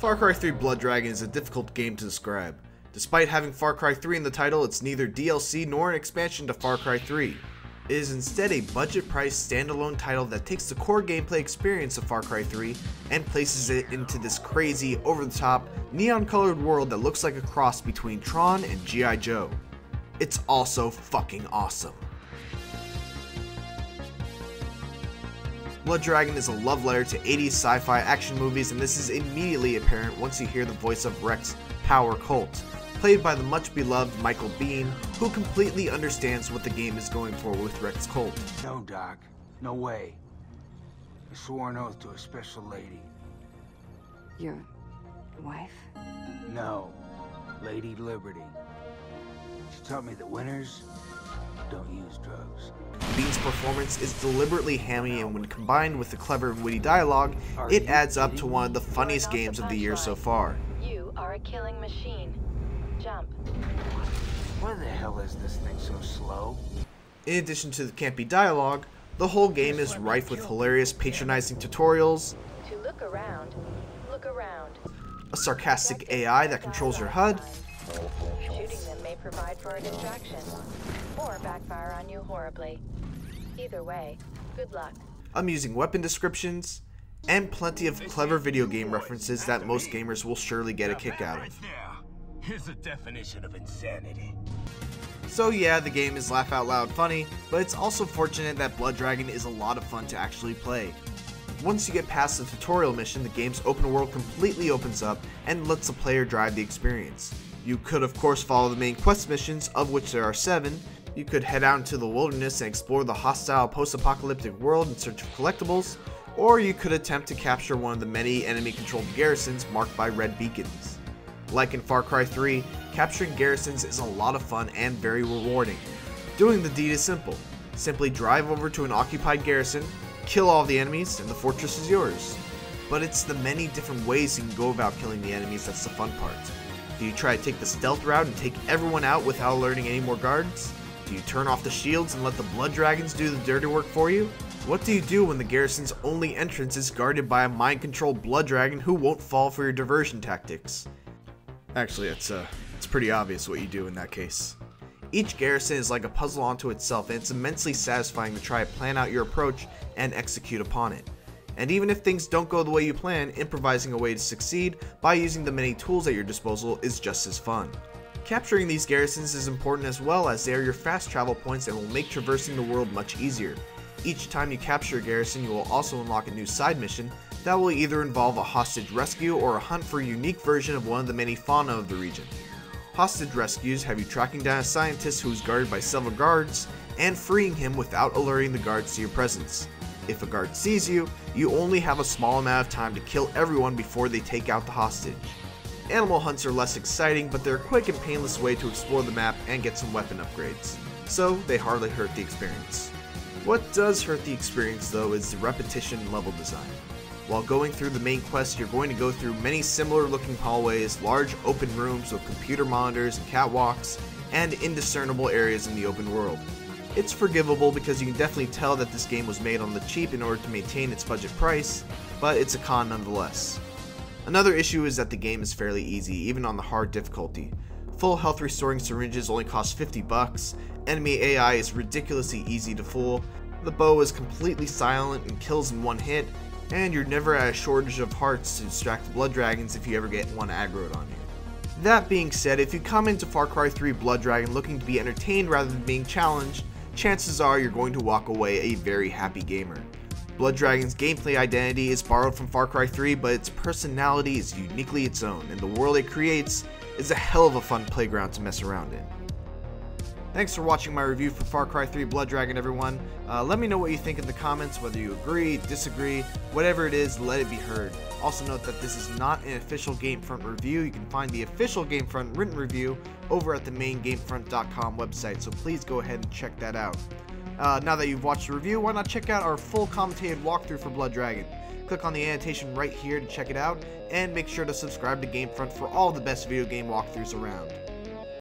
Far Cry 3 Blood Dragon is a difficult game to describe. Despite having Far Cry 3 in the title, it's neither DLC nor an expansion to Far Cry 3. It is instead a budget-priced standalone title that takes the core gameplay experience of Far Cry 3 and places it into this crazy, over-the-top, neon-colored world that looks like a cross between Tron and G.I. Joe. It's also fucking awesome. Blood Dragon is a love letter to 80s sci-fi action movies, and this is immediately apparent once you hear the voice of Rex Power Colt, played by the much beloved Michael Biehn, who completely understands what the game is going for with Rex Colt. No, Doc. No way. I swore an oath to a special lady. Your wife? No. Lady Liberty. She taught me that winners don't use drugs. Bihn's performance is deliberately hammy, and when combined with the clever and witty dialogue, it adds up to one of the funniest games of the year so far. You are a killing machine. Jump. Why the hell is this thing so slow? In addition to the campy dialogue, the whole game is rife with hilarious patronizing tutorials, To look around, a sarcastic AI that controls your HUD, Shooting them may provide for a distraction, or backfire on you horribly. Either way, good luck. amusing weapon descriptions, and plenty of clever video game references that most gamers will surely get a kick out of. Here's a definition of insanity. So yeah, the game is laugh out loud funny, but it's also fortunate that Blood Dragon is a lot of fun to actually play. Once you get past the tutorial mission, the game's open world completely opens up and lets the player drive the experience. You could of course follow the main quest missions, of which there are 7. You could head out into the wilderness and explore the hostile post-apocalyptic world in search of collectibles, or you could attempt to capture one of the many enemy-controlled garrisons marked by red beacons. Like in Far Cry 3, capturing garrisons is a lot of fun and very rewarding. Doing the deed is simple. Simply drive over to an occupied garrison, kill all the enemies, and the fortress is yours. But it's the many different ways you can go about killing the enemies that's the fun part. Do you try to take the stealth route and take everyone out without alerting any more guards? Do you turn off the shields and let the blood dragons do the dirty work for you? What do you do when the garrison's only entrance is guarded by a mind-controlled blood dragon who won't fall for your diversion tactics? Actually, it's pretty obvious what you do in that case. Each garrison is like a puzzle unto itself, and it's immensely satisfying to try to plan out your approach and execute upon it. And even if things don't go the way you plan, improvising a way to succeed by using the many tools at your disposal is just as fun. Capturing these garrisons is important as well, as they are your fast travel points and will make traversing the world much easier. Each time you capture a garrison, you will also unlock a new side mission that will either involve a hostage rescue or a hunt for a unique version of one of the many fauna of the region. Hostage rescues have you tracking down a scientist who is guarded by several guards and freeing him without alerting the guards to your presence. If a guard sees you, you only have a small amount of time to kill everyone before they take out the hostage. Animal hunts are less exciting, but they're a quick and painless way to explore the map and get some weapon upgrades, so they hardly hurt the experience. What does hurt the experience though is the repetition in level design. While going through the main quest, you're going to go through many similar looking hallways, large open rooms with computer monitors and catwalks, and indiscernible areas in the open world. It's forgivable because you can definitely tell that this game was made on the cheap in order to maintain its budget price, but it's a con nonetheless. Another issue is that the game is fairly easy, even on the hard difficulty. Full health restoring syringes only cost $50, enemy AI is ridiculously easy to fool, the bow is completely silent and kills in one hit, and you're never at a shortage of hearts to distract the blood dragons if you ever get one aggroed on you. That being said, if you come into Far Cry 3 Blood Dragon looking to be entertained rather than being challenged, chances are you're going to walk away a very happy gamer. Blood Dragon's gameplay identity is borrowed from Far Cry 3, but its personality is uniquely its own, and the world it creates is a hell of a fun playground to mess around in. Thanks for watching my review for Far Cry 3 Blood Dragon, everyone. Let me know what you think in the comments, whether you agree, disagree, whatever it is, let it be heard. Also note that this is not an official Gamefront review. You can find the official Gamefront written review over at the main Gamefront.com website, so please go ahead and check that out. Now that you've watched the review, why not check out our full commentated walkthrough for Blood Dragon? Click on the annotation right here to check it out, and make sure to subscribe to Gamefront for all the best video game walkthroughs around.